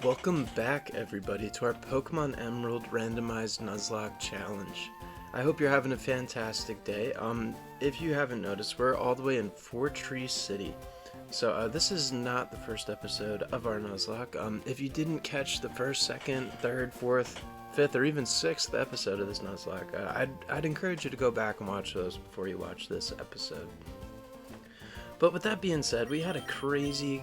Welcome back, everybody, to our Pokemon Emerald Randomized Nuzlocke challenge. I hope you're having a fantastic day. If you haven't noticed, we're all the way in Tree City. So this is not the first episode of our Nuzlocke. If you didn't catch the first, second, third, fourth, fifth, or even sixth episode of this Nuzlocke, I'd encourage you to go back and watch those before you watch this episode. But with that being said, we had a crazy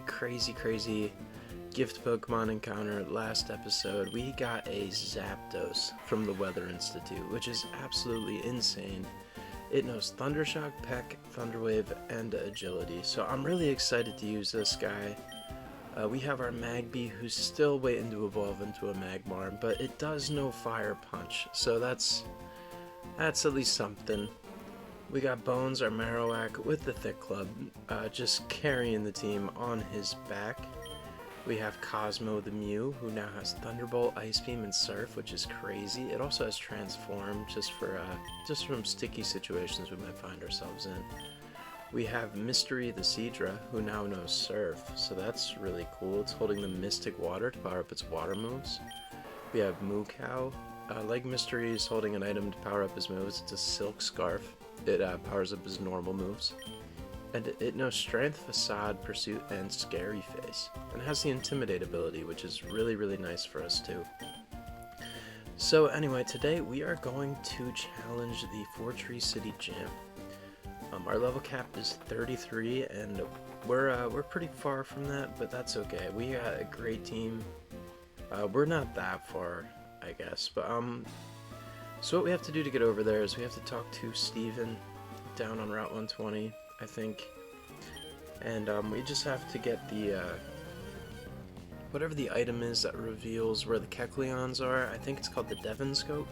gift Pokemon encounter last episode. We got a Zapdos from the Weather Institute, which is absolutely insane. It knows Thundershock, Peck, Thunderwave, and Agility, so I'm really excited to use this guy. We have our Magby, who's still waiting to evolve into a Magmar, but it does know Fire Punch, so that's at least something. We got Bones, our Marowak, with the Thick Club, just carrying the team on his back. We have Cosmo the Mew, who now has Thunderbolt, Ice Beam, and Surf, which is crazy. It also has Transform, just from sticky situations we might find ourselves in. We have Mystery the Seadra, who now knows Surf, so that's really cool. It's holding the Mystic Water to power up its water moves. We have Moo Cow. Like Mystery is holding an item to power up his moves. It's a Silk Scarf. It powers up his normal moves. And it knows Strength, Facade, Pursuit, and Scary Face. And has the Intimidate ability, which is really nice for us too. So anyway, today we are going to challenge the Tree City Gym. Our level cap is 33, and we're pretty far from that, but that's okay. We got a great team. We're not that far, I guess, but so what we have to do to get over there is we have to talk to Steven down on Route 120. I think, and we just have to get the whatever the item is that reveals where the Kecleons are. I think it's called the Devon Scope,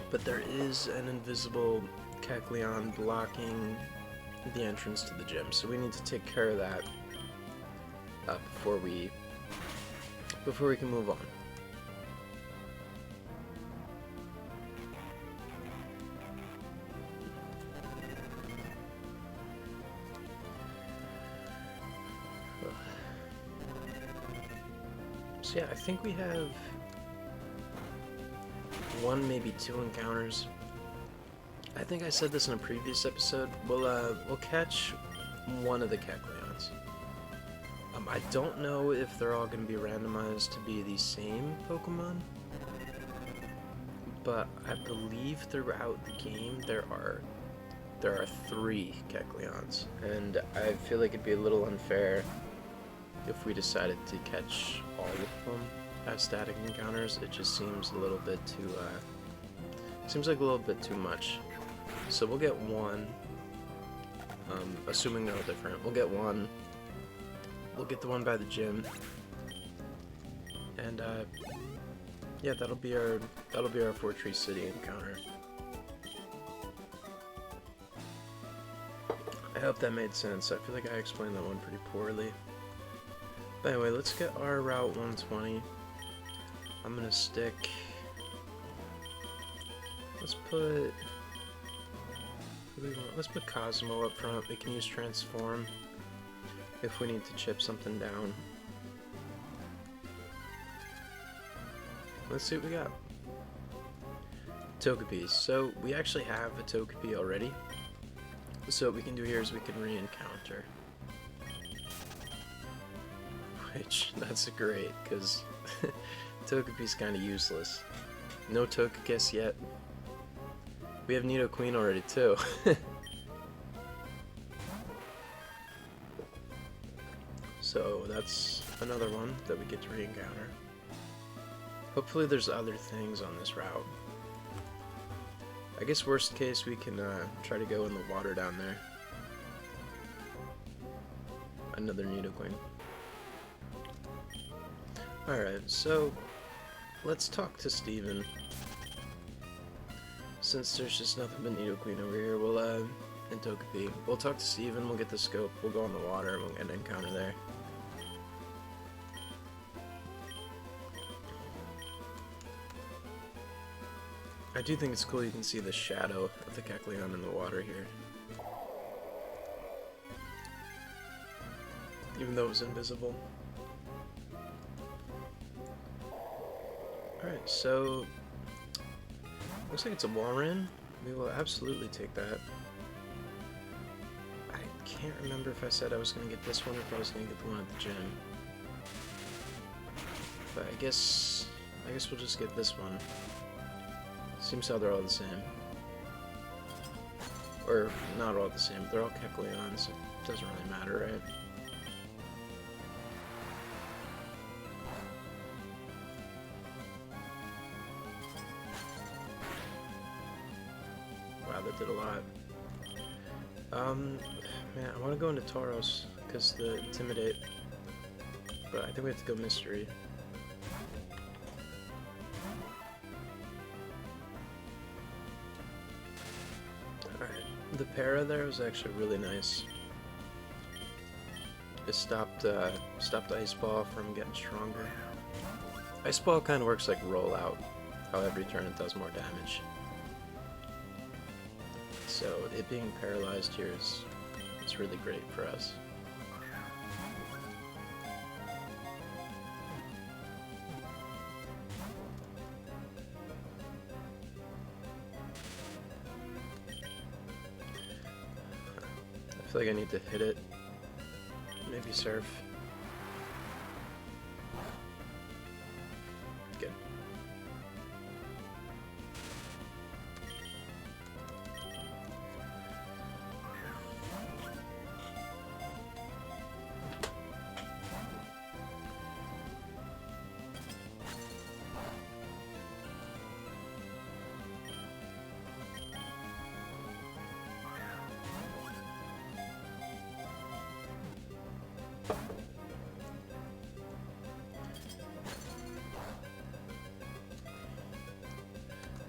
but there is an invisible Kecleon blocking the entrance to the gym, so we need to take care of that before we can move on. So yeah, I think we have one, maybe two encounters. I think I said this in a previous episode. We'll catch one of the Kecleons. I don't know if they're all going to be randomized to be the same Pokemon, but I believe throughout the game there are 3 Kecleons, and I feel like it'd be a little unfair if we decided to catch all of them as static encounters. It just seems a little bit too, seems like a little bit too much. So we'll get one, assuming they're all different. We'll get one. We'll get the one by the gym, and yeah, that'll be our Tree City encounter. I hope that made sense. I feel like I explained that one pretty poorly. But anyway, let's get our Route 120. I'm gonna stick... Let's put Cosmo up front. We can use Transform if we need to chip something down. Let's see what we got. Togepi. So we actually have a Togepi already. So what we can do here is we can re-encounter. Which, that's great, because Togepi's kind of useless. No Togekiss yet. We have Nidoqueen already, too. So, that's another one that we get to re-encounter. Hopefully there's other things on this route. I guess worst case we can try to go in the water down there. Another Nidoqueen. Alright, so let's talk to Steven. Since there's just nothing but Nidoqueen over here, and Togepi. We'll talk to Steven, we'll get the scope, we'll go in the water, and we'll get an encounter there. I do think it's cool you can see the shadow of the Kecleon in the water here. even though it was invisible. Alright, so looks like it's a Walrein. We will absolutely take that. I can't remember if I said I was going to get this one or if I was going to get the one at the gym. But I guess we'll just get this one. Seems how they're all the same. Or not all the same. They're all Kecleons, so it doesn't really matter, right? Wow, that did a lot. Man, I want to go into Tauros because the Intimidate, but I think we have to go Mystery. Alright, the para there was actually really nice. It stopped Ice Ball from getting stronger. Ice Ball kind of works like Rollout, how every turn it does more damage. So it being paralyzed here is really great for us. I feel like I need to hit it. Maybe Surf. Good.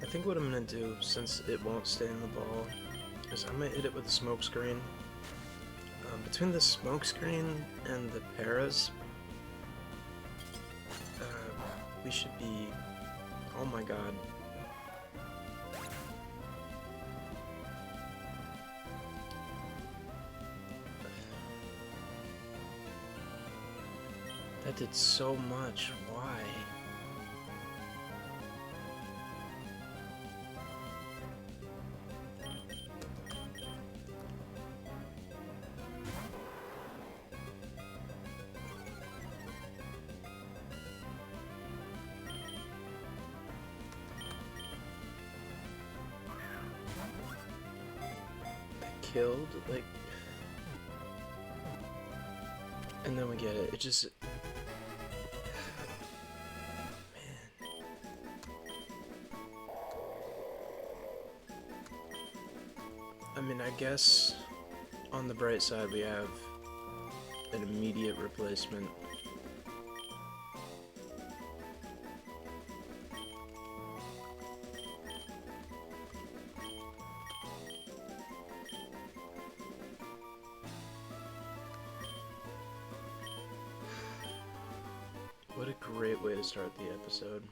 I think what I'm gonna do, since it won't stay in the ball, is I might hit it with a smoke screen. Between the smoke screen and the paras, we should be. Oh my god. That did so much. Why? Killed, like, and then we get it. It just, man. I mean, I guess on the bright side we have an immediate replacement. What a great way to start the episode.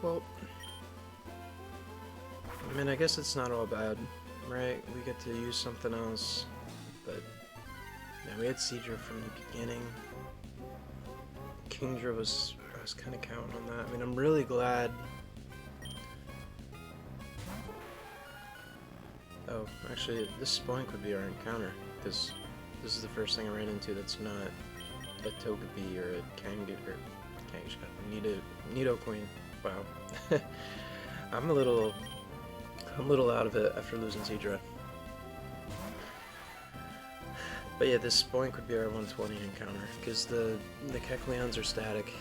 Well, I mean, I guess it's not all bad, right? We get to use something else, but man, we had Seadra from the beginning. Kingdra I was kind of counting on that. I mean, I'm really glad. Oh, actually, this Spoink would be our encounter, because this is the first thing I ran into that's not a Togepi or a Nidoqueen. Wow. I'm a little out of it after losing Seadra. But yeah, this Spoink would be our 120 encounter, because the Kecleons are static.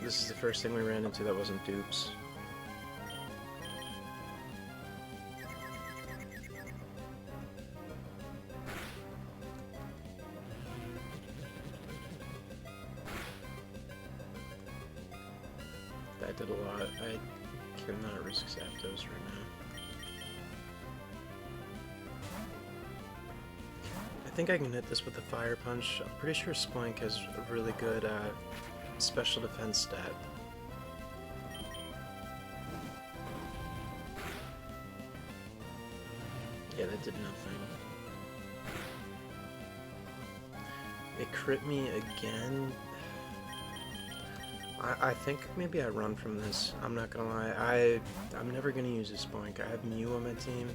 This is the first thing we ran into that wasn't dupes. That did a lot. I cannot risk Zapdos right now. I think I can hit this with a Fire Punch. I'm pretty sure Spoink has a really good special defense stat. Yeah, that did nothing. It crit me again. I think maybe I run from this. I'm not gonna lie. I'm never gonna use a Spoink. I have Mew on my team.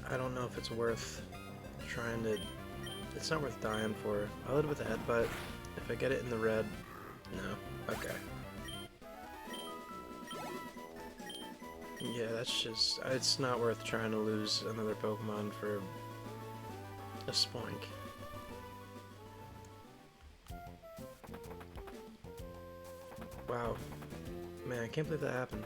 I don't know if it's worth trying to... It's not worth dying for. I'll hit with a headbutt. If I get it in the red... No. Okay. Yeah, that's just... It's not worth trying to lose another Pokemon for a Spoink. Wow. Man, I can't believe that happened.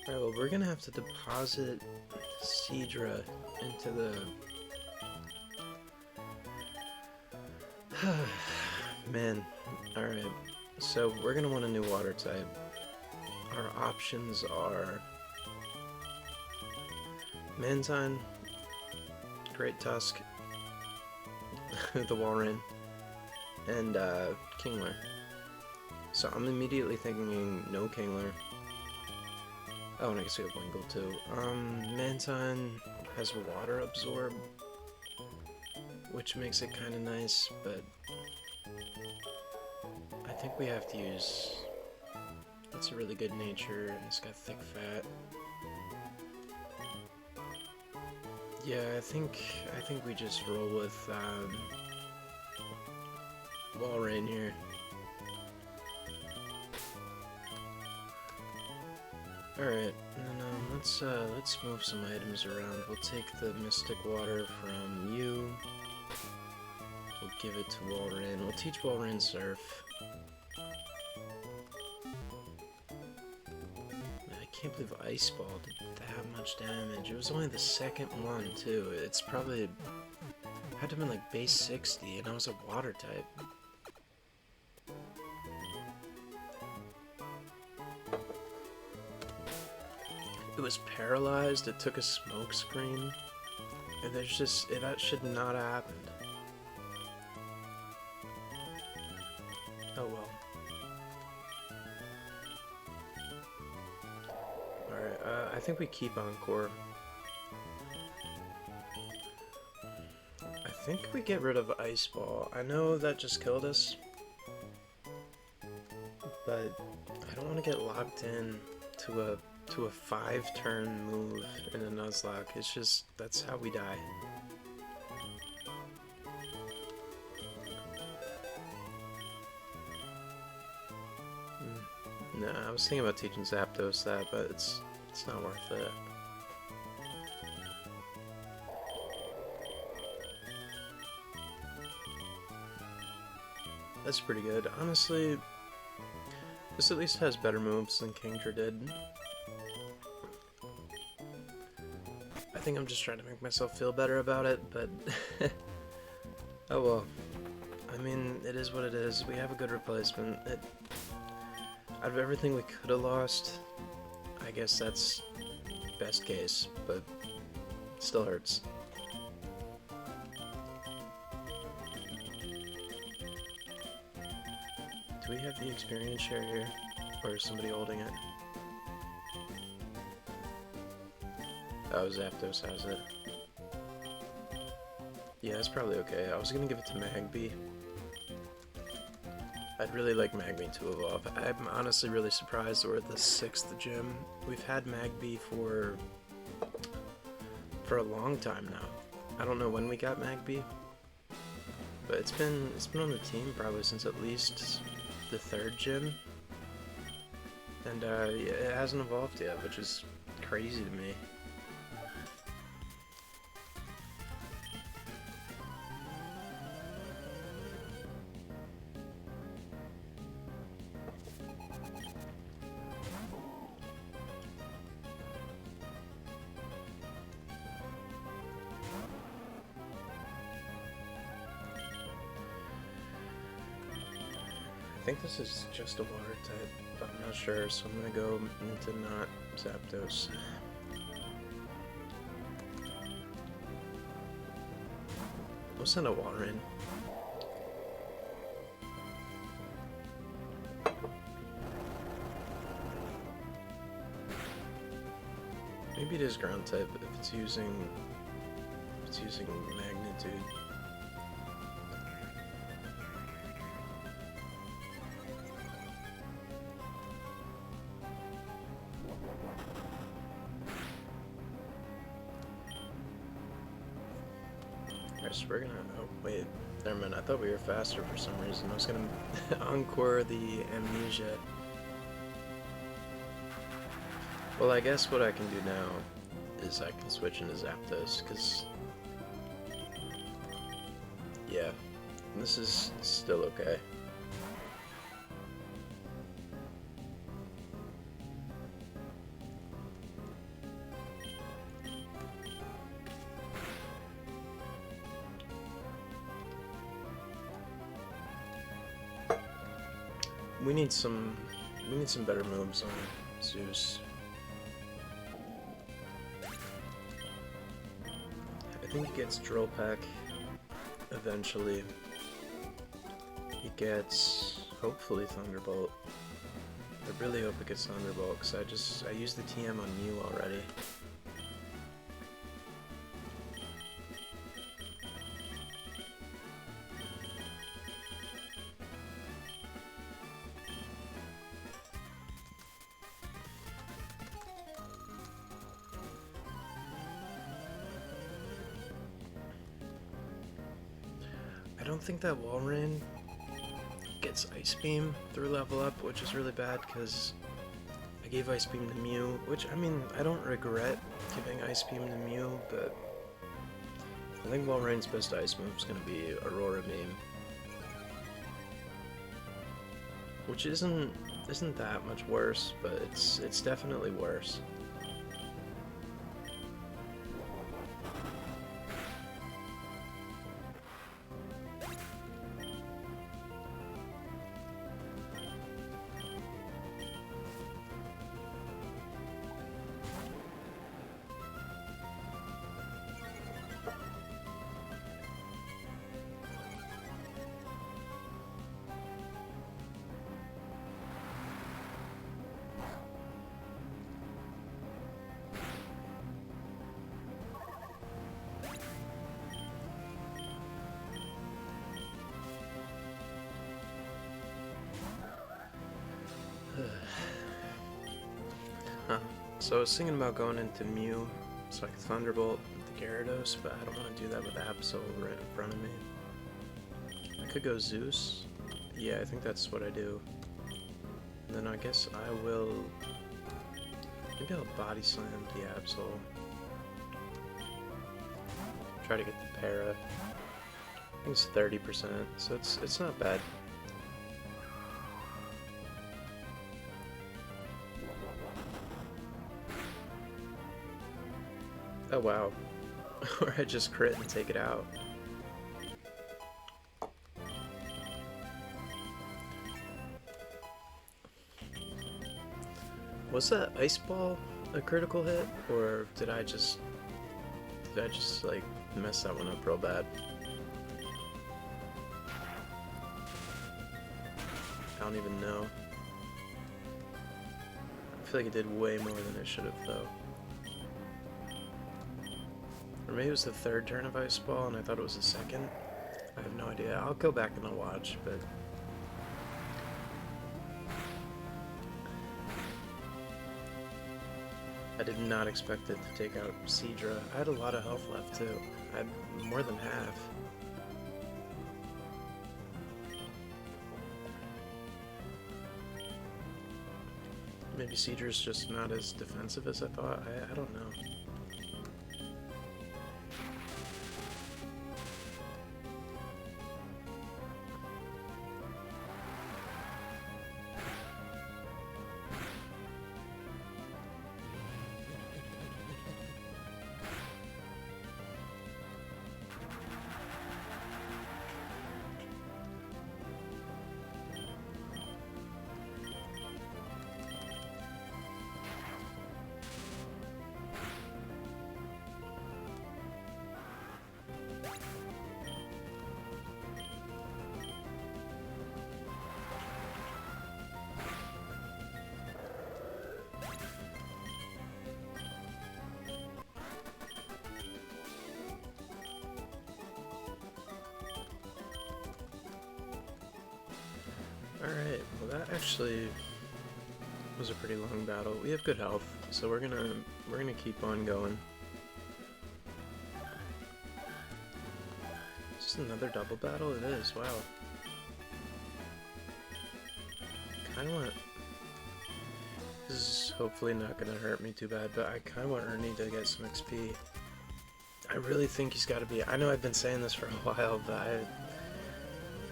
Alright, well, we're gonna have to deposit Seadra into the... Man, alright. So, we're gonna want a new water type. Our options are... Mantine, Great Tusk, the Walrein, and Kingler. So I'm immediately thinking no Kingler. Oh, and I guess we have Wingull too. Mantine has Water Absorb, which makes it kind of nice, but I think we have to use... That's a really good nature, and it's got thick fat. Yeah, I think we just roll with Walrein here. Alright, and then let's move some items around. We'll take the Mystic Water from you. We'll give it to Walrein. We'll teach Walrein Surf. I can't believe Ice Ball did that much damage. It was only the second one, too. It's probably... had to have been like base 60, and I was a water type. It was paralyzed, it took a smoke screen, and there's just... that should not have happened. Oh well. I think we keep Encore. I think we get rid of Ice Ball. I know that just killed us, but I don't want to get locked in to a 5-turn move in a Nuzlocke. It's just, that's how we die. Nah, I was thinking about teaching Zapdos that, but it's not worth it. That's pretty good. Honestly, this at least has better moves than Kingdra did. I think I'm just trying to make myself feel better about it, but... oh well. I mean, it is what it is. We have a good replacement. Out of everything we could have lost, I guess that's best case, but it still hurts. Do we have the experience share here? Or is somebody holding it? Oh, Zapdos has it. Yeah, it's probably okay. I was gonna give it to Magby. I'd really like Magby to evolve. I'm honestly really surprised we're at the 6th gym. We've had Magby for a long time now. I don't know when we got Magby, but it's been on the team probably since at least the 3rd gym, and it hasn't evolved yet, which is crazy to me. I think this is just a water type, but I'm not sure, so I'm gonna go into not Zapdos. We'll send a Walrein. Maybe it is ground type if it's using magnitude. Alright, so we're gonna, oh wait, never mind, I thought we were faster for some reason. I was gonna encore the amnesia. Well, I guess what I can do now is I can switch into Zapdos, because, yeah, this is still okay. We need some better moves on Zeus. I think he gets Drill Peck eventually. He gets, hopefully, Thunderbolt. I really hope it gets Thunderbolt, because I used the TM on Mew already. I don't think that Walrein gets Ice Beam through level up, which is really bad because I gave Ice Beam to Mew, which, I mean, I don't regret giving Ice Beam to Mew, but I think Walrein's best ice move is going to be Aurora Beam, which isn't that much worse, but it's definitely worse. So I was thinking about going into Mew so I could Thunderbolt the Gyarados, but I don't want to do that with Absol right in front of me. I could go Zeus. Yeah, I think that's what I do. And then I guess I will... maybe I'll Body Slam the Absol. Try to get the Para. I think it's 30%, so it's not bad. Oh wow. Or I just crit and take it out. Was that Ice Ball a critical hit, or did I just like mess that one up real bad? I don't even know. I feel like it did way more than it should have though. Or maybe it was the third turn of Ice Ball and I thought it was the second. I have no idea. I'll go back and I'll watch, but... I did not expect it to take out Seadra. I had a lot of health left too. I had more than half. Maybe Seadra's just not as defensive as I thought. I don't know. Alright, well that actually was a pretty long battle. We have good health, so we're gonna keep on going. Is this another double battle? It is, wow. Kinda want... This is hopefully not gonna hurt me too bad, but I kinda want Ernie to get some XP. I really think he's gotta be... I know I've been saying this for a while, but I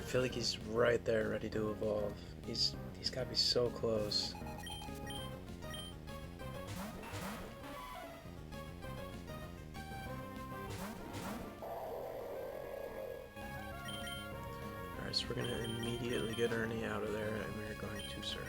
feel like he's right there ready to evolve. He's gotta be so close. Alright, so we're gonna immediately get Ernie out of there, and we're going to surf.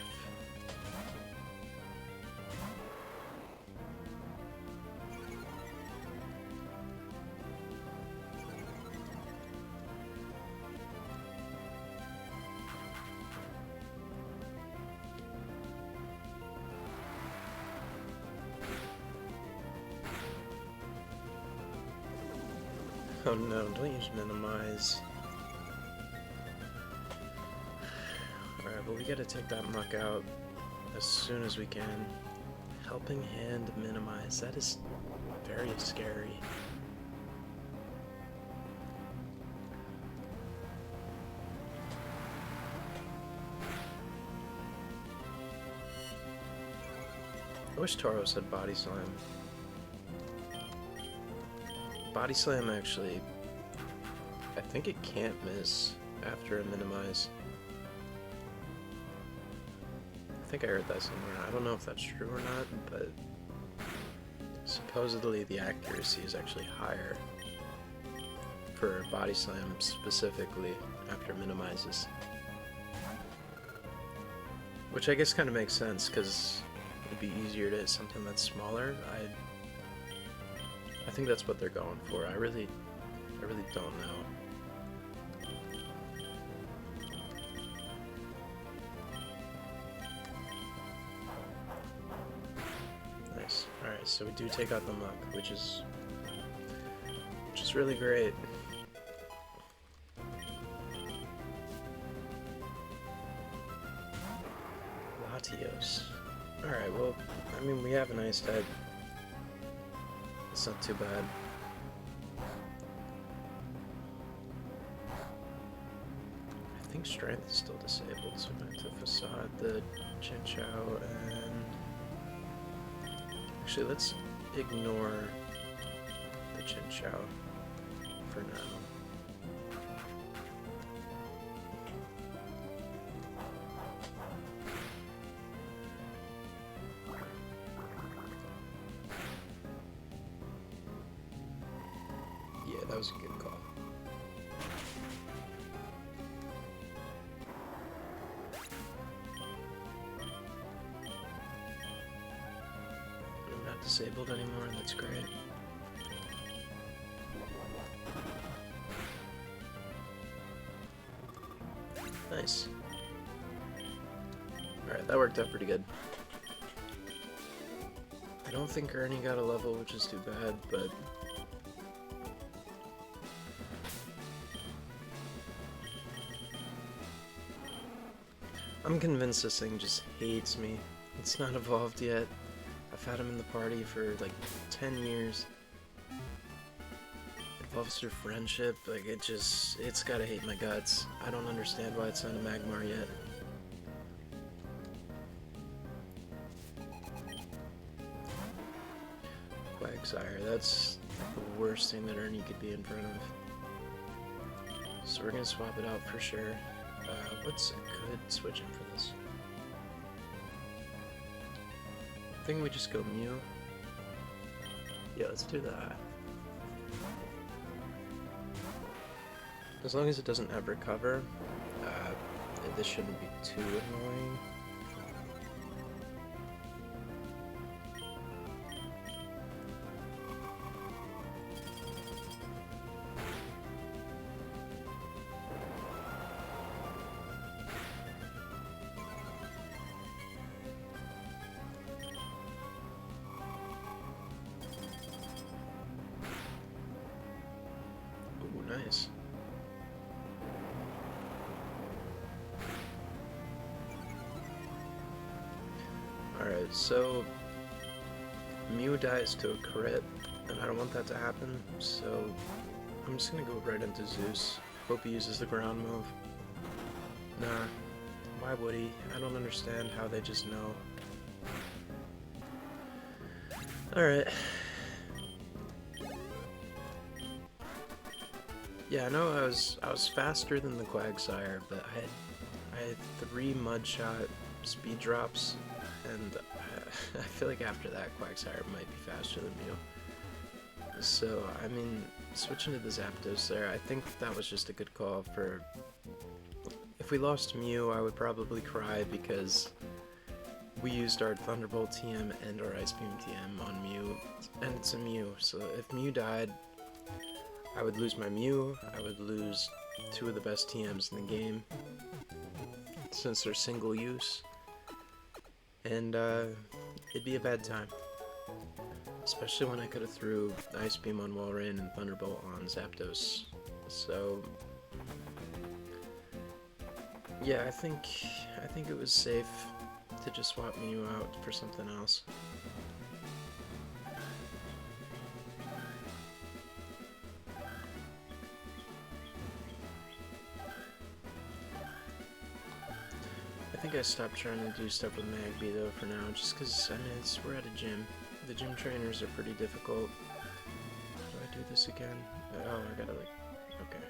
Oh no, don't use minimize. Alright, well we gotta take that muck out as soon as we can. Helping hand minimize, that is very scary. I wish Toro said body slam. Body slam actually, I think it can't miss after a minimize. I think I heard that somewhere. I don't know if that's true or not, but supposedly the accuracy is actually higher for body slam specifically after minimizes. Which I guess kind of makes sense because it'd be easier to hit something that's smaller. I think that's what they're going for. I really don't know. Nice. Alright, so we do take out the muck, which is really great. Latios. Alright, well, I mean, we have an ice type. It's not too bad. I think strength is still disabled, so back to facade, the Chinchou, and actually let's ignore the Chinchou for now. That was a good call. I'm not disabled anymore, that's great. Nice. Alright, that worked out pretty good. I don't think Ernie got a level, which is too bad, but I'm convinced this thing just hates me. It's not evolved yet. I've had him in the party for like 10 years. It evolves through friendship, like it's gotta hate my guts. I don't understand why it's not a Magmar yet. Quagsire, that's the worst thing that Ernie could be in front of. So we're gonna swap it out for sure. What's a good switch in for this? I think we just go Mew. Yeah, let's do that. As long as it doesn't ever cover, this shouldn't be too annoying. Nice. Alright, so Mew dies to a crit, and I don't want that to happen, so I'm just gonna go right into Zeus. Hope he uses the ground move. Nah, why would he? I don't understand how they just know. Alright. Yeah, I know I was faster than the Quagsire, but I had 3 Mudshot speed drops, and I feel like after that Quagsire might be faster than Mew. So, I mean, switching to the Zapdos there, I think that was just a good call for... If we lost Mew, I would probably cry because we used our Thunderbolt TM and our Ice Beam TM on Mew, and it's a Mew, so if Mew died, I would lose my Mew, I would lose 2 of the best TMs in the game, since they're single use, and it'd be a bad time. Especially when I could have threw Ice Beam on Walrein and Thunderbolt on Zapdos. So yeah, I think it was safe to just swap Mew out for something else. I think I stopped trying to do stuff with Magby though for now, just because, I mean, we're at a gym. The gym trainers are pretty difficult. Do I do this again? Oh, I gotta, like, okay.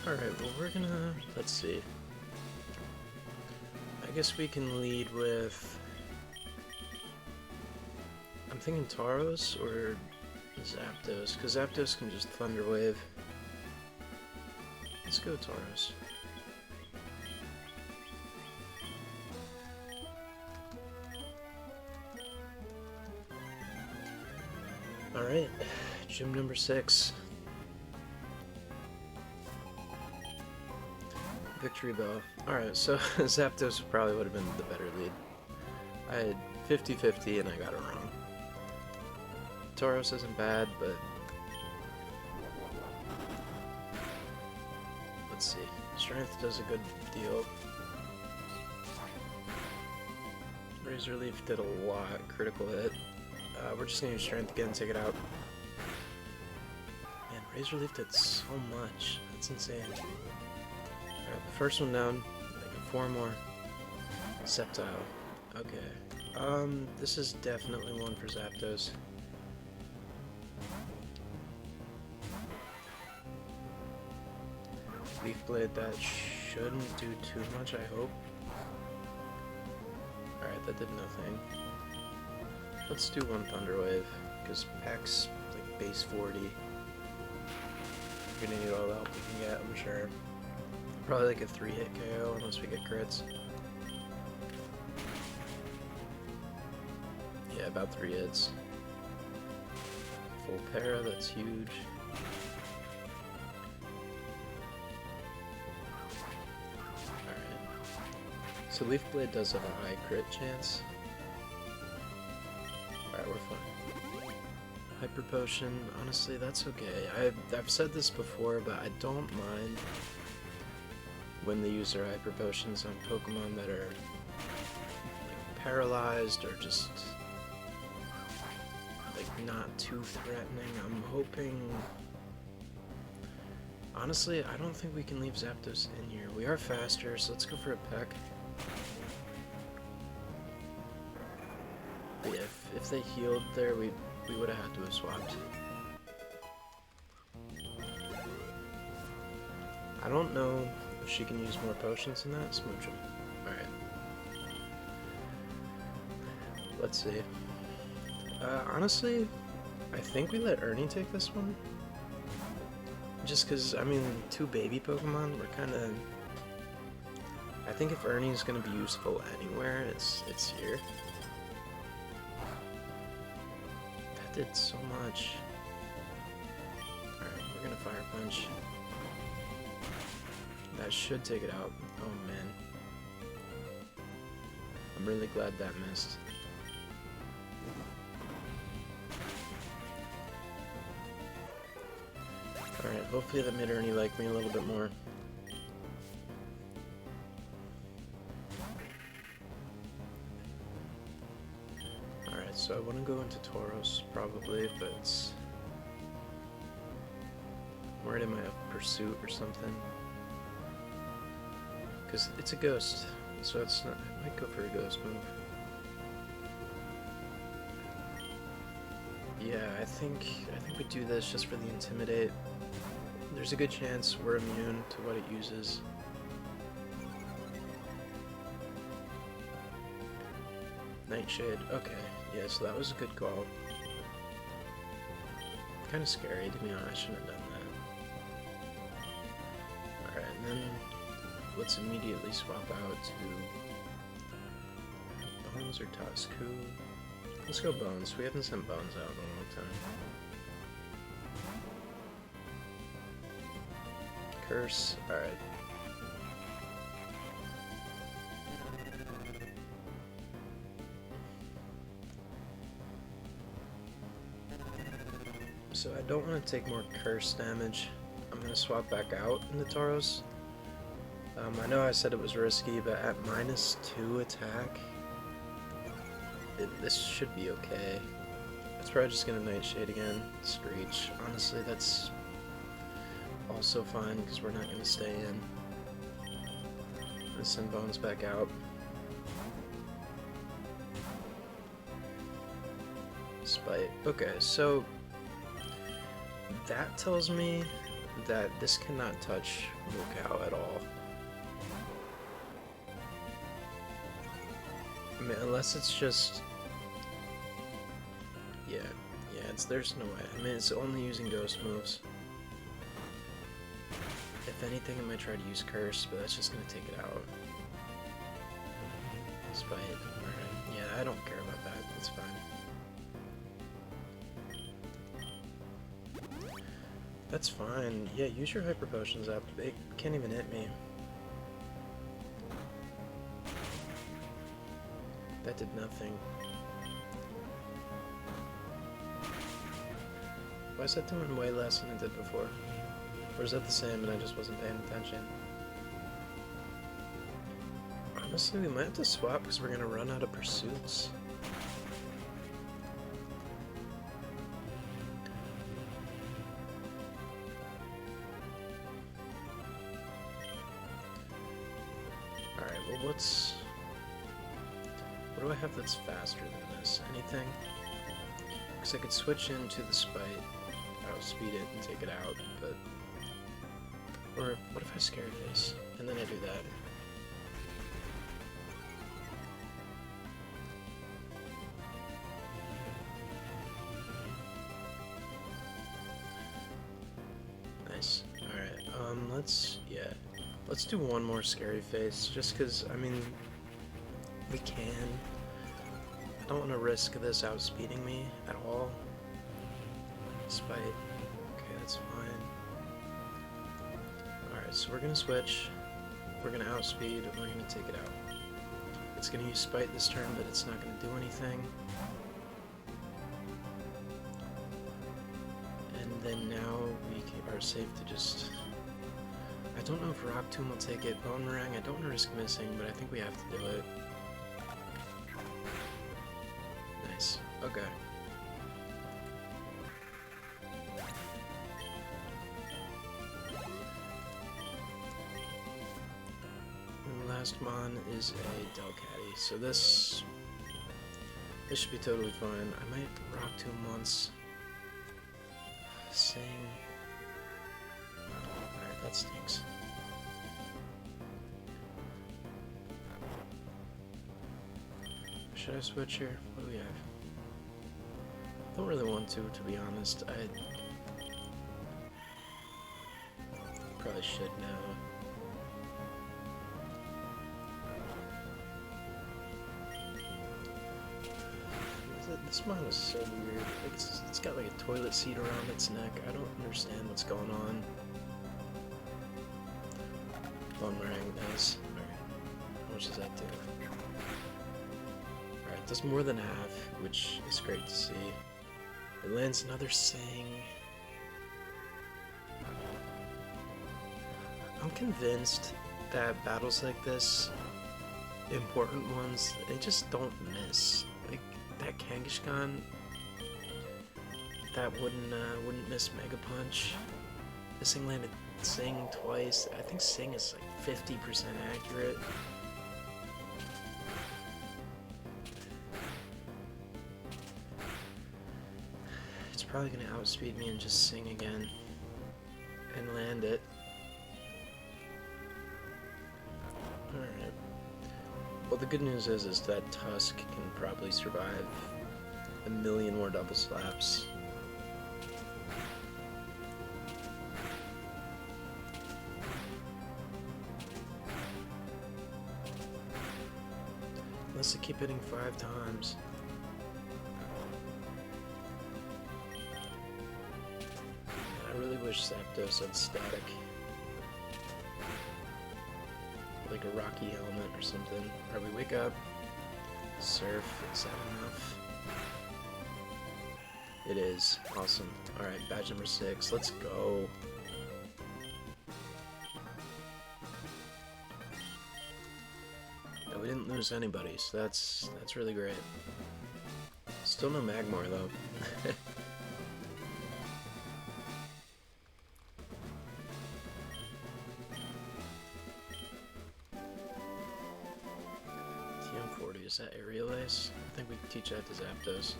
Alright, well, we're gonna, let's see. I guess we can lead with, I'm thinking Tauros or Zapdos, because Zapdos can just Thunder Wave. Let's go Tauros. Alright, gym number 6. Victory Bell. Alright, so Zapdos probably would have been the better lead. I had 50-50 and I got it wrong. Tauros isn't bad, but let's see. Strength does a good deal. Razor Leaf did a lot. Critical hit. We're just gonna use Strength again, take it out. Man, Razor Leaf did so much. That's insane. Alright, the first one down. Like 4 more. Sceptile. Okay. This is definitely one for Zapdos. Leaf Blade, that shouldn't do too much, I hope. Alright, that did nothing. Let's do 1 Thunder Wave, because Peck's like base 40. We're gonna need all the help we can get, I'm sure. Probably like a 3-hit KO, unless we get crits. Yeah, about 3 hits. Full para, that's huge. So Leaf Blade does have a high crit chance. Alright, we're fine. Hyper Potion, honestly, that's okay. I've said this before, but I don't mind when they use their Hyper Potions on Pokemon that are like paralyzed or just like not too threatening. I'm hoping... Honestly, I don't think we can leave Zapdos in here. We are faster, so let's go for a Peck. But yeah, if they healed there, we would have had to have swapped. I don't know if she can use more potions than that. Smooch them. Alright. Let's see. Honestly, I think we let Ernie take this one. Just because, I mean, 2 baby Pokemon, we're kind of... I think if Ernie's going to be useful anywhere, it's here. That did so much. Alright, we're going to Fire Punch. That should take it out. Oh man. I'm really glad that missed. hopefully that made Ernie like me a little bit more. Alright, so I want to go into Tauros probably, but it's... I'm worried I might have Pursuit or something. Because it's a ghost, so it's not... I might go for a ghost move. Yeah, I think we do this just for the Intimidate. There's a good chance we're immune to what it uses. Nightshade, okay. Yeah, so that was a good call. Kind of scary, to be honest. I shouldn't have done that. Alright, and then let's immediately swap out to Bones or Tusk. Who? Let's go Bones. We haven't sent Bones out in a long time. Curse. Alright. So I don't want to take more curse damage. I'm going to swap back out into Tauros. I know I said it was risky, but at -2 attack, this should be okay. It's probably just going to Nightshade again. Screech. Honestly, that's also fine because we're not going to stay in. I'm going to send Bones back out. Spite. Okay, so that tells me that this cannot touch Mukau at all. I mean, unless it's just... Yeah, there's no way. I mean, it's only using ghost moves. If anything, I might try to use Curse, but that's just gonna take it out. Spite. Alright. Yeah, I don't care about that. It's fine. That's fine. Yeah, use your Hyper Potions up. They can't even hit me. That did nothing. Why is that doing way less than it did before? Or is that the same and I just wasn't paying attention? Honestly, we might have to swap because we're gonna run out of pursuits. Alright, well what do I have that's faster than this? Anything? Because I could switch into the Spite, outspeed it and take it out, but... Or what if I Scary Face? And then I do that. Nice. Alright, let's do one more Scary Face, just because, I mean, we can. I don't want to risk this outspeeding me at all. Spite. Okay, that's fine. Alright, so we're gonna switch. We're gonna outspeed, and we're gonna take it out. It's gonna use Spite this turn, but it's not gonna do anything. And then now we are safe to just... I don't know if Rock Tomb will take it. Bone Meringue, I don't want to risk missing, but I think we have to do it. Nice. Okay. And last mon is a Delcatty, so this should be totally fine. I might Rock Tomb once. Sing. Alright, that stinks. Should I switch here? What do we have? Don't really want to be honest. I probably should now. This mine is so weird. It's got like a toilet seat around its neck. I don't understand what's going on. Bone Meringue does. Alright. How much does that do? Alright, does more than half, which is great to see. It lands another Sing. I'm convinced that battles like this, important ones, they just don't miss. Like that Kangaskhan, that wouldn't miss Mega Punch. This thing landed Sing twice. I think Sing is like 50% accurate. It's probably gonna outspeed me and just Sing again and land it. Alright. Well, the good news is that Tusk can probably survive a million more double slaps. Unless they keep hitting 5 times. I really wish Zapdos had static. Like a rocky helmet or something. Alright, we wake up. Surf, is that enough? It is. Awesome. Alright, badge number 6. Let's go. We didn't lose anybody, so that's really great. Still no Magmar though. TM40, is that Aerial Ace? I think we can teach that to Zapdos.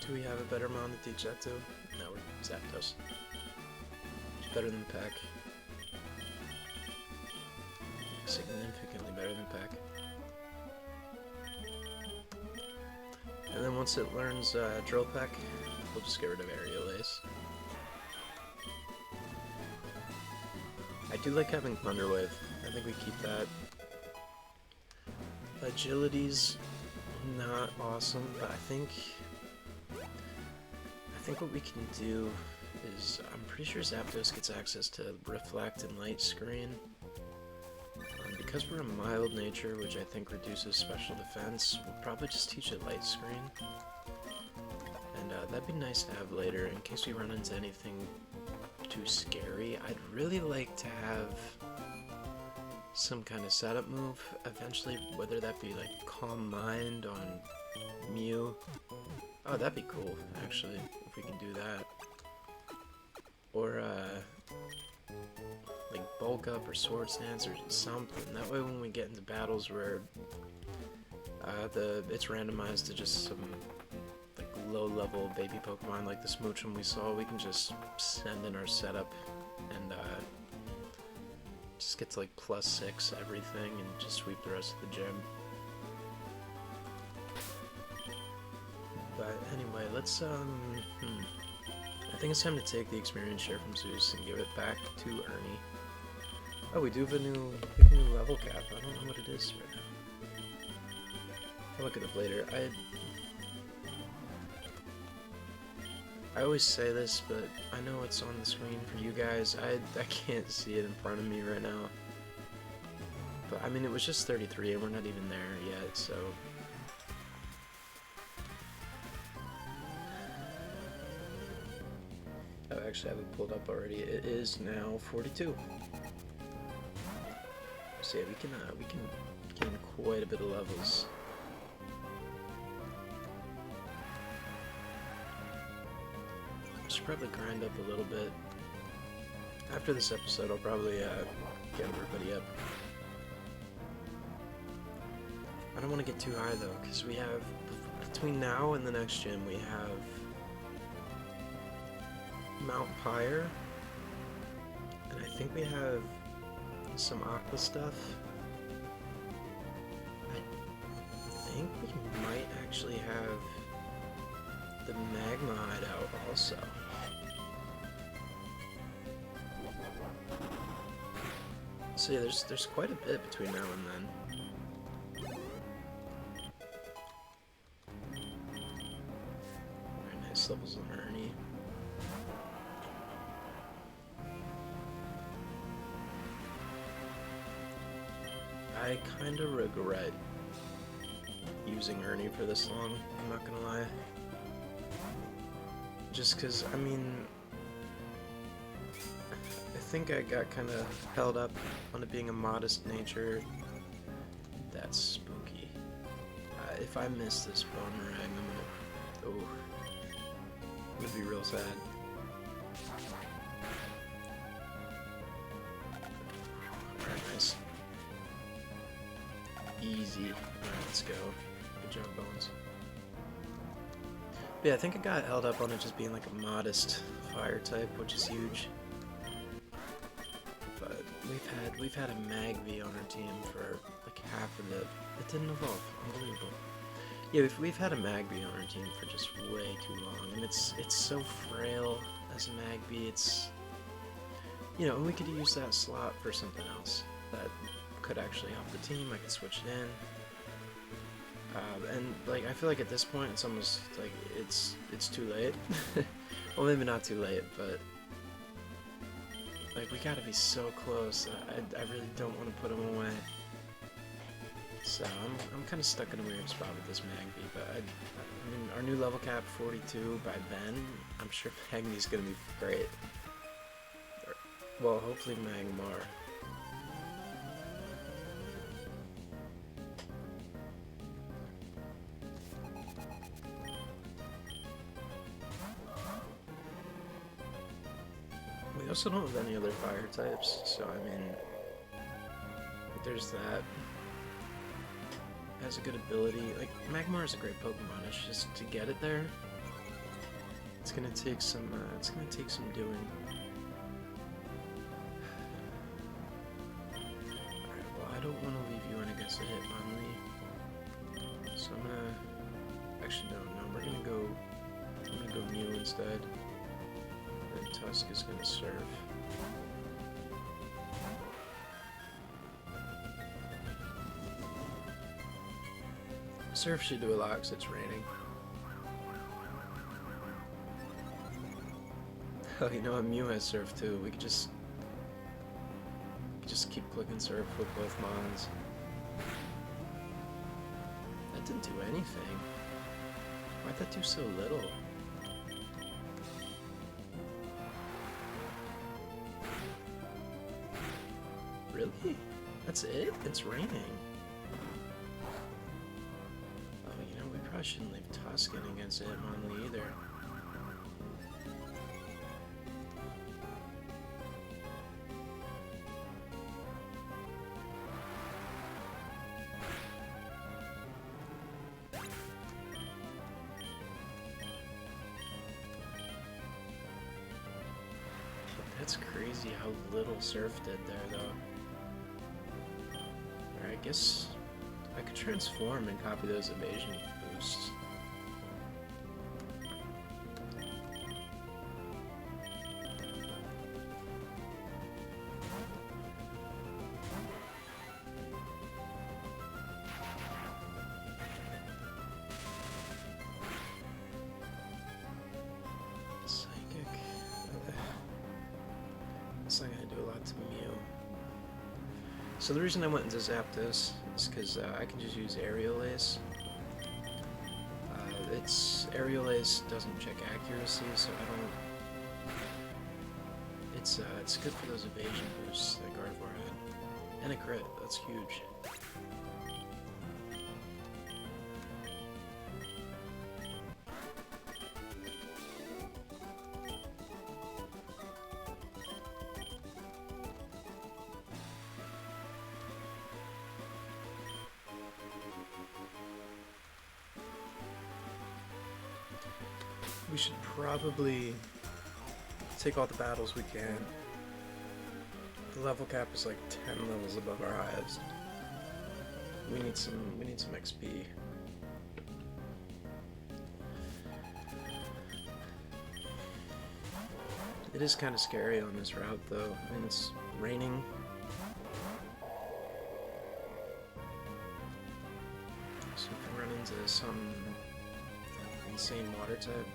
Do we have a better mon to teach that to? No, we're Zapdos. Better than Peck. Significantly better than Peck. And then once it learns Drill Peck, we'll just get rid of Aerial Ace. I do like having Thunder Wave. I think we keep that. Agility's not awesome, but I think what we can do is, I'm pretty sure Zapdos gets access to Reflect and Light Screen. Because we're a mild nature, which I think reduces special defense, we'll probably just teach it Light Screen. And that'd be nice to have later, in case we run into anything too scary. I'd really like to have some kind of setup move, eventually, whether that be like Calm Mind on Mew. Oh, that'd be cool, actually, if we can do that. Or, like Bulk Up or Sword Stance or something. That way when we get into battles where it's randomized to just some like low-level baby Pokemon like the Smoochum we saw, we can just send in our setup and just get to like +6 everything and just sweep the rest of the gym. But anyway, let's I think it's time to take the experience share from Zeus and give it back to Ernie. Oh, we do have a new level cap. I don't know what it is right now. I'll look it up later. I always say this, but I know it's on the screen for you guys. I can't see it in front of me right now. But I mean, it was just 33 and we're not even there yet, so... I actually have it pulled up already. It is now 42. So yeah, we can gain quite a bit of levels. Should probably grind up a little bit. After this episode, I'll probably get everybody up. I don't want to get too high though, because we have, between now and the next gym, we have Mount Pyre, and I think we have some Aqua stuff. I think we might actually have the Magma hideout also. So yeah, there's quite a bit between now and then. Very nice levels on Ernie. I kind of regret using Ernie for this long, I'm not gonna lie. Just because, I mean, I think I got kind of held up on it being a modest nature. That's spooky. If I miss this boomerang, I'm gonna be real sad. Alright, nice. Easy. Alright, let's go. Good job, Bones. But yeah, I think I got held up on it just being like a modest fire type, which is huge. But we've had a Magby on our team for like half of it. It didn't evolve. Unbelievable. Yeah, we've had a Magby on our team for just way too long, and it's so frail as a Magby. It's, you know, and we could use that slot for something else that could actually help the team. I could switch it in. And like I feel like at this point it's almost like it's too late. Well, maybe not too late, but like we gotta be so close. I really don't want to put him away. So I'm kind of stuck in a weird spot with this Magby, but I mean our new level cap 42 by Ben. I'm sure Magby's gonna be great. Well, hopefully Magmar. We also don't have any other fire types, so I mean, there's that. It has a good ability. Like, Magmar is a great Pokemon. It's just to get it there, it's gonna take some doing. Alright, well, I don't want to leave you in against a Hitmonlee, so I'm gonna. Actually, no, we're gonna go. I'm gonna go Mew instead. And Tusk is gonna serve. Surf should do a lot because it's raining. Oh, you know what? Mew has Surf too. We could just keep clicking Surf with both Mons. That didn't do anything. Why'd that do so little? Really? That's it? It's raining. Oh, you know, we probably shouldn't leave Tusk in against Hitmonlee either. That's crazy how little Surf did there, though. Alright, I guess I could transform and copy those evasion boosts. Psychic. It's not gonna do a lot to Mew. So the reason I went into Zapdos is because I can just use Aerial Ace. Aerial Ace doesn't check accuracy, so I don't. It's good for those evasion boosts that Gardevoir had, and a crit. That's huge. We should probably take all the battles we can. The level cap is like 10 levels above our highest. We need some XP. It is kind of scary on this route though. I mean, it's raining. So we can run into some insane water type.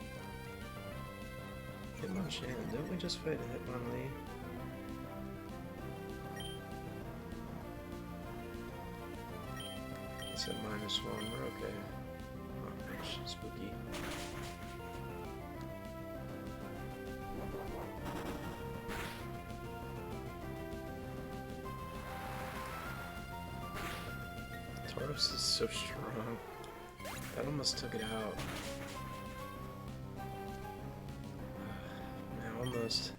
Hitmonchan, didn't we just fight a Hitmonlee? It's at -1, we're okay. Oh gosh, spooky. Tauros is so strong. That almost took it out. Now almost.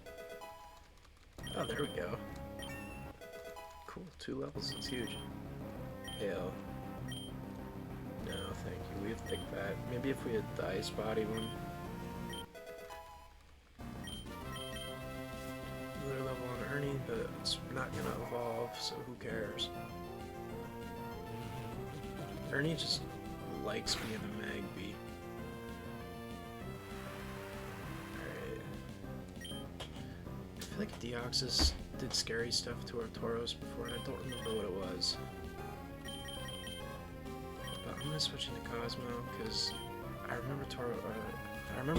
Oh, there we go. Cool, 2 levels, it's huge. Hail. No, thank you. We have thick fat. Maybe if we had the ice body one. Another level on Ernie, but it's not gonna evolve, so who cares? Ernie just likes being a Magby. Alright. I feel like Deoxys did scary stuff to our Tauros before, and I don't remember what it was. But I'm gonna switch into Cosmo, because I remember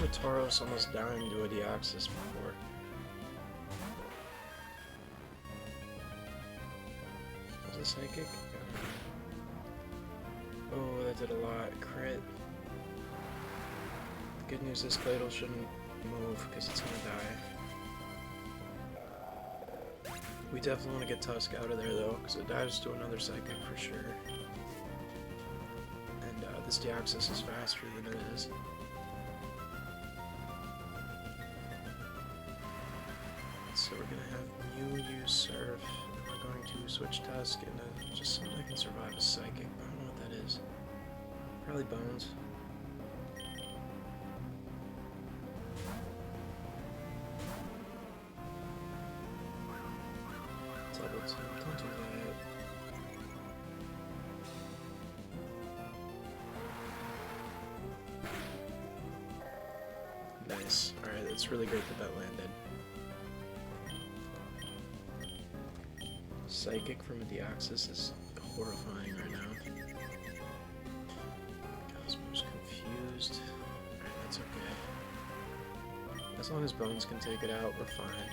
Tauros almost dying to a Deoxys before. Was it Psychic? Oh, that did a lot. Crit. The good news is Claydol shouldn't move because it's gonna die. We definitely want to get Tusk out of there though, because it dives to another Psychic for sure. And this Deoxys is faster than it is. So we're gonna have Mew use Surf. We're going to switch Tusk into just something that can survive a Psychic, but I don't know what that is. Probably Bones. Double tap, don't do that. Nice. Alright, that's really great that that landed. Psychic from a Deoxys is horrifying right now. Cosmo's confused. Alright, that's okay. As long as Bones can take it out, we're fine.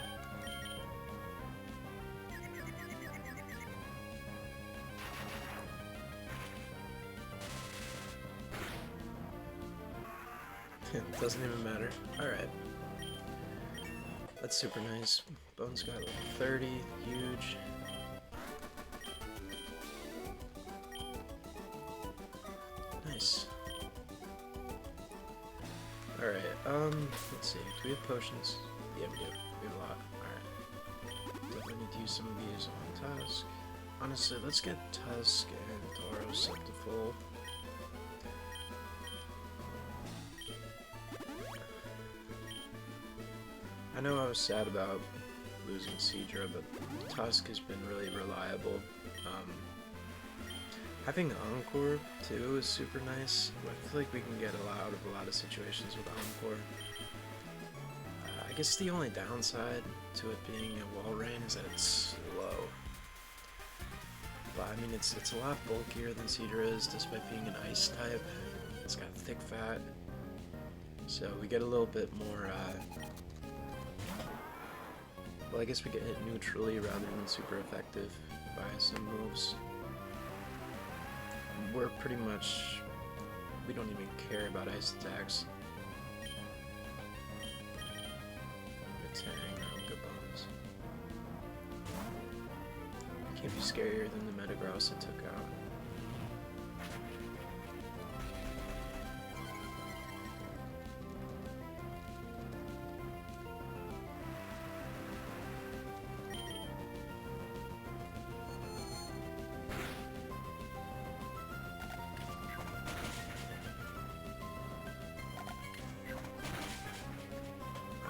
It doesn't even matter. Alright. That's super nice. Bones got level 30, huge. Nice. Alright, let's see. Do we have potions? Yeah, we do. We have a lot. Alright. Definitely need to use some of these on Tusk. Honestly, let's get Tusk and Tauros up to full. I know I was sad about losing Seadra, but Tusk has been really reliable. Having Encore, too, is super nice. I feel like we can get out of a lot of situations with Encore. I guess the only downside to it being a wall rain is that it's slow. But, I mean, it's a lot bulkier than Seadra is, despite being an ice type. It's got thick fat. So we get a little bit more, well, I guess we get hit neutrally rather than super effective by some moves. We're pretty much... we don't even care about ice attacks. Tang, oh, good Bones. Can't be scarier than the Metagross it took out.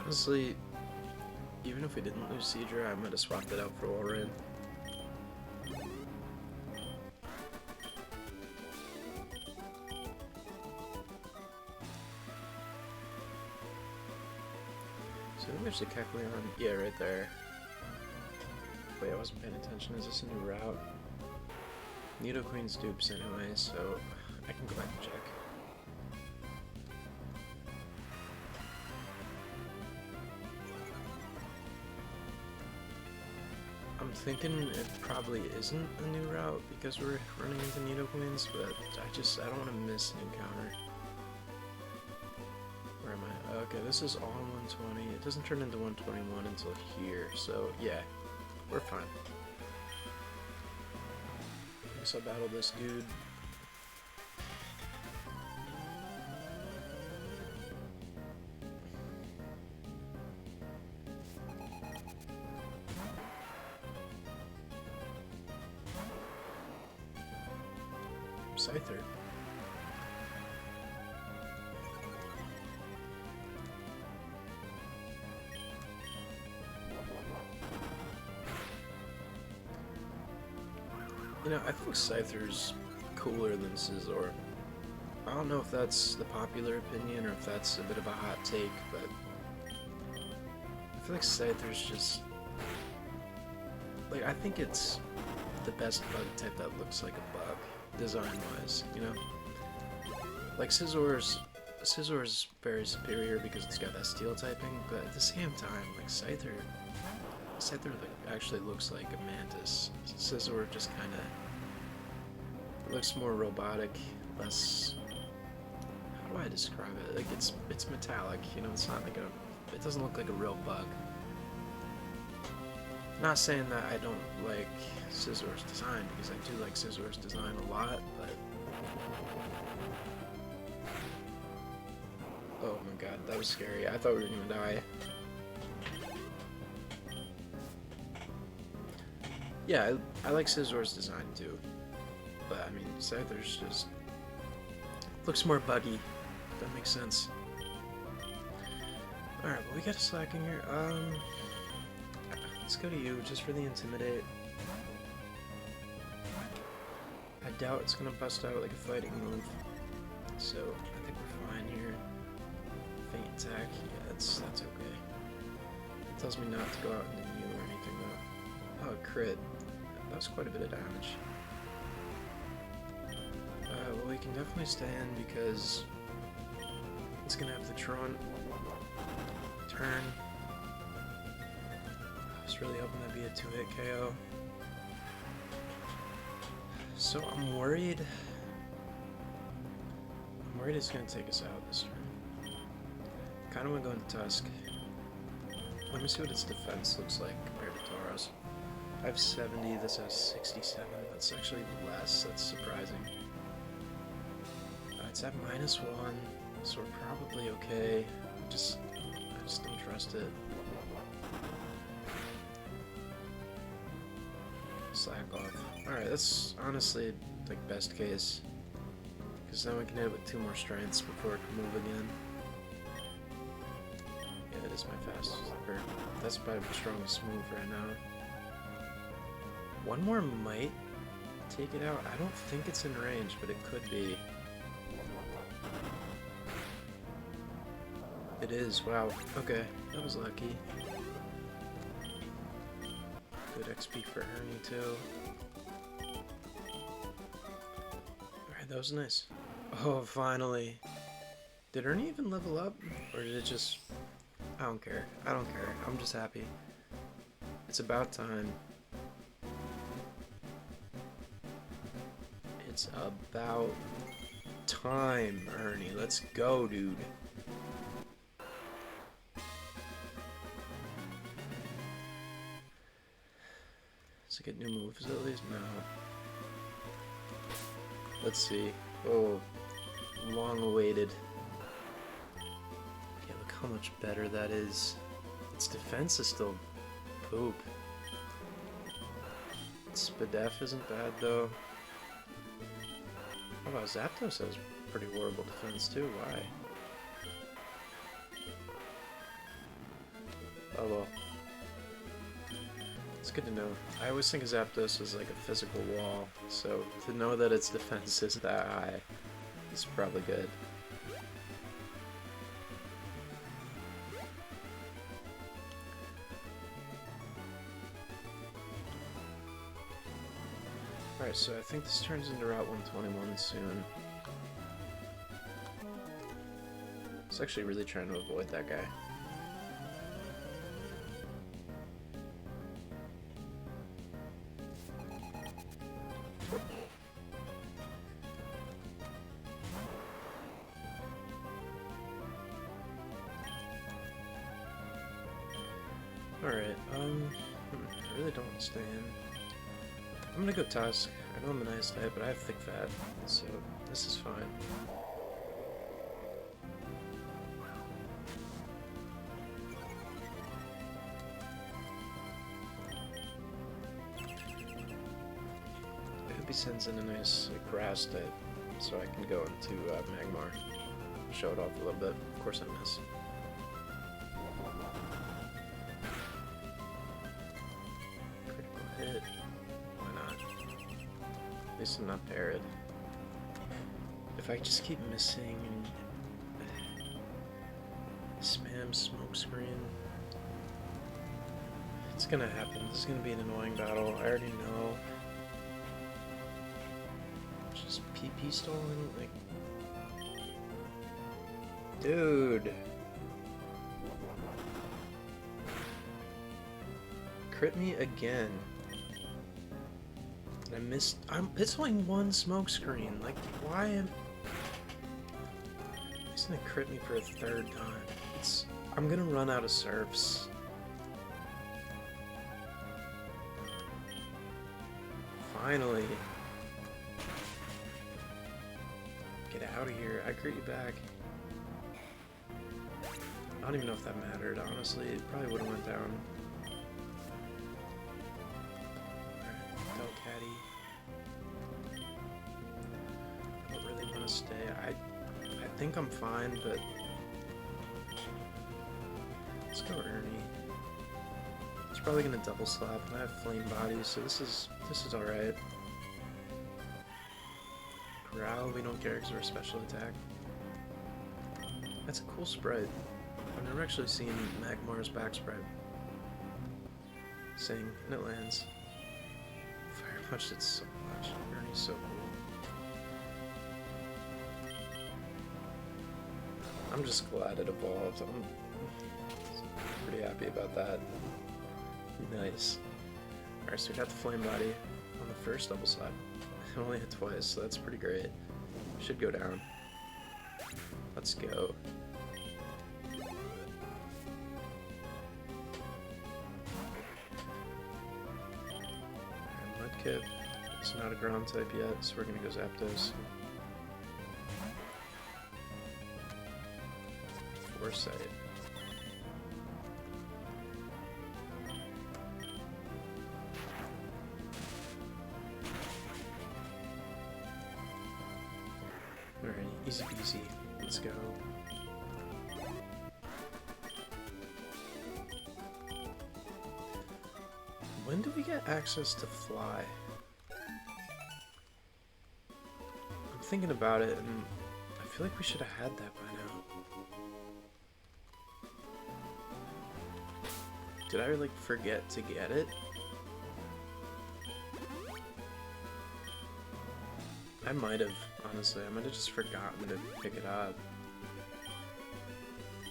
Honestly, even if we didn't lose Seadra, I might have swapped it out for Walrein. So there's the Kecleon. Yeah, right there. Wait, I wasn't paying attention. Is this a new route? Nidoqueen's dupes anyway, so I can go back and check. I'm thinking it probably isn't a new route because we're running into Nidoqueens, but I don't want to miss an encounter. Where am I? Okay, this is all 120. It doesn't turn into 121 until here, so yeah, we're fine. I guess I'll battle this dude. Scyther. You know, I think Scyther's cooler than Scizor. I don't know if that's the popular opinion or if that's a bit of a hot take, but I feel like Scyther's just... like, I think it's the best bug type that looks like a bug, design-wise, you know? Like, Scizor's very superior because it's got that steel typing, but at the same time, like, Scyther like, actually looks like a mantis. Scizor just kind of looks more robotic, less... how do I describe it? Like, it's metallic, you know, it's not like a... it doesn't look like a real bug. Not saying that I don't like Scizor's design, because I do like Scizor's design a lot, but... oh my god, that was scary. I thought we were gonna die. Yeah, I like Scizor's design too, but I mean, Scyther's just looks more buggy, if that makes sense. Alright, well, we got a slacking here. Let's go to you, just for the Intimidate. I doubt it's gonna bust out like a fighting move, so I think we're fine here. Feint attack, yeah, that's okay. It tells me not to go out into you or anything though. Oh, crit. That was quite a bit of damage. Well, we can definitely stay in because it's gonna have the Tron turn. I was really hoping that'd be a 2-hit KO. So I'm worried it's gonna take us out this turn. Kinda wanna go into Tusk. Let me see what its defense looks like compared to Tauros. I have 70, this has 67. That's actually less, that's surprising. It's at -1, so we're probably okay. I just don't trust it. Slack off. Alright, that's honestly like best case. Because then we can hit it with 2 more strengths before it can move again. Yeah, it is my fastest. Or that's probably my strongest move right now. One more might take it out. I don't think it's in range, but it could be. It is. Wow. Okay. That was lucky. Good XP for Ernie, too. Alright, that was nice. Oh, finally. Did Ernie even level up? Or did it just... I don't care. I don't care. I'm just happy. It's about time. It's about time, Ernie. Let's go, dude. Does it get new moves at least? No. Let's see. Oh, long awaited. Yeah, look how much better that is. Its defense is still poop. Spadef isn't bad though. Oh wow, Zapdos has pretty horrible defense too. Why? Oh well. It's good to know. I always think of Zapdos as like a physical wall, so to know that its defense isn't that high is probably good. Alright, so I think this turns into Route 121 soon. I was actually really trying to avoid that guy. Alright, I really don't want to stay in. I'm gonna go Tusk. I know I'm a nice type, but I have thick fat, so this is fine. I hope he sends in a nice like, grass type. so I can go into Magmar, show it off a little bit. Of course I miss. Critical hit. Why not? At least I'm not parried. If I just keep missing and spam smokescreen, it's gonna happen. This is gonna be an annoying battle. I already know. Just PP stalling, like, dude. Crit me again. I missed. It's only one smokescreen. Like, why am? He's gonna crit me for a third time. I'm gonna run out of serfs. Finally. Get out of here. I crit you back. I don't even know if that mattered, honestly. It probably would have went down. Alright, go Caddy. I don't really want to stay. I think I'm fine, but let's go Ernie. It's probably gonna double slap, and I have flame bodies, so this is alright. Growl, we don't care because we're a special attack. That's a cool sprite. I've never actually seen Magmar's back sprite. Sing, and it lands. Fire punched it so much. Ernie's so cool. I'm just glad it evolved. I'm pretty happy about that. Nice. Alright, so we got the flame body on the first double slap. I only hit twice, so that's pretty great. Should go down. Let's go. Mudkip is not a ground type yet, so we're gonna go Zapdos. Foresight. Alright, easy peasy. Let's go. When do we get access to fly? I'm thinking about it, and I feel like we should have had that by now. Did I, like, forget to get it? I might have, honestly. I might have just forgotten to pick it up.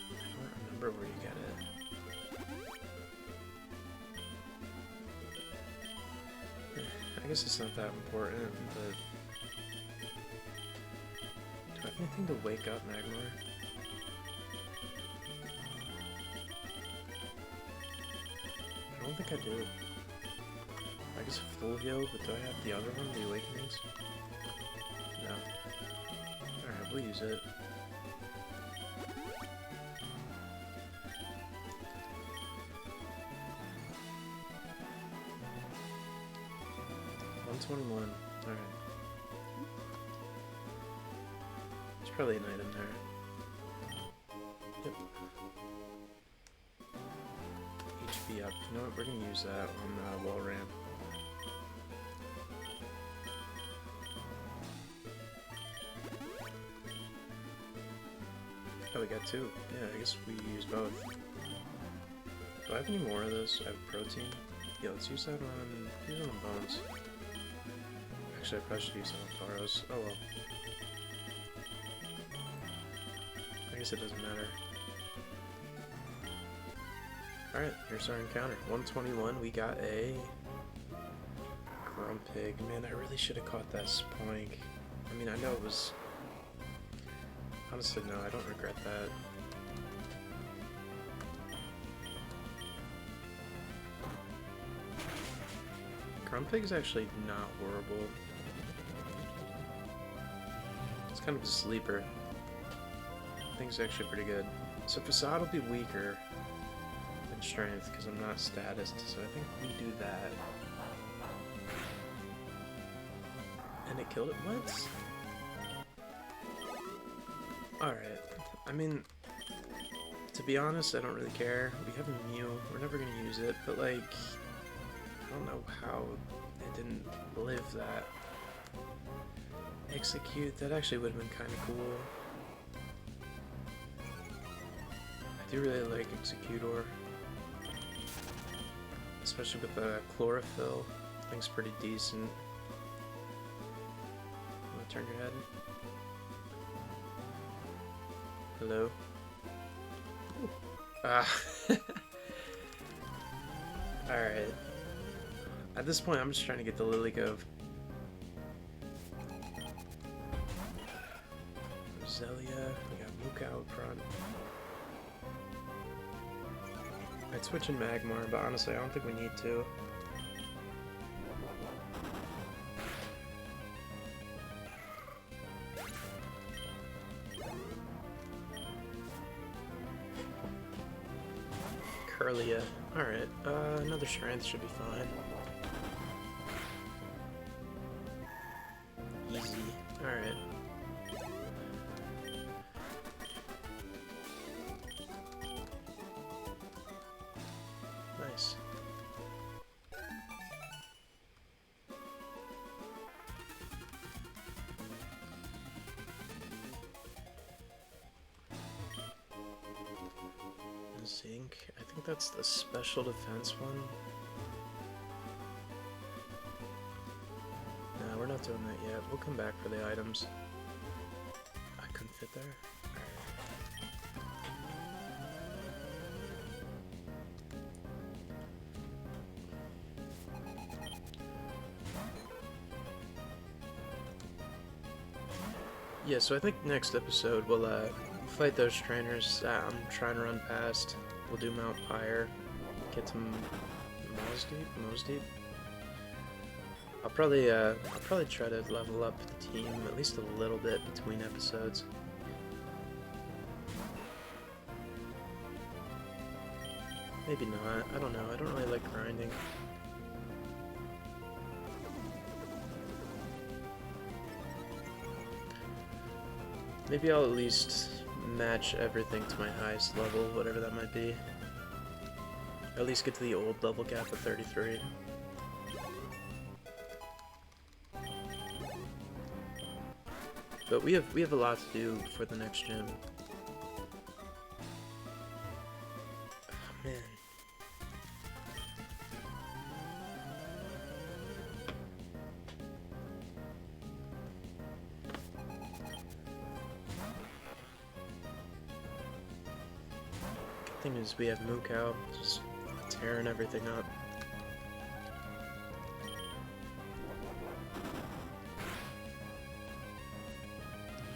I don't remember where you get it. I guess it's not that important, but... Do I have anything to wake up Magmar? I don't think I do. I guess a full heal, but do I have the other one, the Awakenings? No. Alright, we'll use it. $121. Alright. There's probably an item there. Yep. HP up. You know what? We're gonna use that on wall ramp. Oh, we got two. Yeah, I guess we use both. Do I have any more of this? I have protein. Yeah, let's use that on... use it on bones. Actually, I probably should use it on Tauros. Oh well. I guess it doesn't matter. Alright, here's our encounter. 121, we got a... Grumpig. Man, I really should have caught that Spoink. I mean, I know it was... Honestly, no, I don't regret that. Grumpig's actually not horrible. It's kind of a sleeper. I think it's actually pretty good. So Facade will be weaker than Strength because I'm not statused, so I think we do that. And it killed it once? Alright, I mean, to be honest, I don't really care. We have a Mew, we're never gonna use it, but like, I don't know how it didn't live that. Execute, that actually would have been kind of cool. I do really like Executor, especially with the chlorophyll. I think it's pretty decent. I'm gonna turn your head. Hello? Alright. At this point, I'm just trying to get the Lilygove. Roselia, we got Muka out front. I'd switch in Magmar, but honestly, I don't think we need to. Curlia. Alright, another strength should be fine. Easy. Alright. Nice. Zinc. I think that's the special defense one. Nah, we're not doing that yet. We'll come back for the items. I couldn't fit there. Yeah, so I think next episode we'll fight those trainers that I'm trying to run past. We'll do Mount Pyre, get to Mosdeep. I'll probably try to level up the team at least a little bit between episodes. Maybe not. I don't know. I don't really like grinding. Maybe I'll at least match everything to my highest level, whatever that might be. At least get to the old level gap of 33. But we have a lot to do for the next gym. Oh, man. Thing is, we have Mukau just tearing everything up.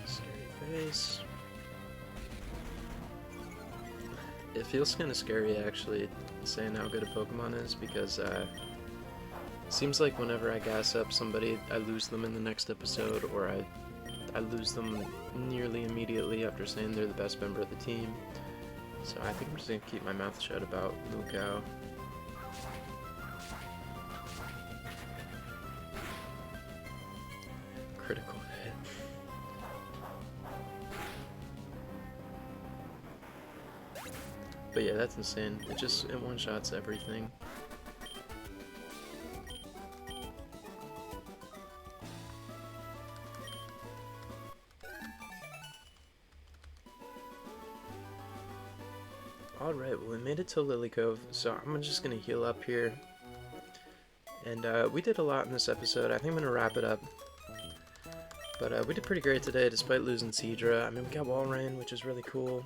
Scary face. It feels kind of scary actually saying how good a Pokemon is because it seems like whenever I gas up somebody, I lose them in the next episode, or I lose them nearly immediately after saying they're the best member of the team. So I think I'm just gonna keep my mouth shut about Mukau. Critical hit. But yeah, that's insane. It one-shots everything. Alright, well we made it to Lilygove, so I'm just gonna heal up here. And we did a lot in this episode. I think I'm gonna wrap it up. But we did pretty great today despite losing Seadra. I mean, we got Walrein, which is really cool.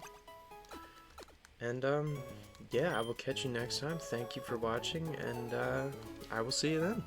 And yeah, I will catch you next time. Thank you for watching, and I will see you then.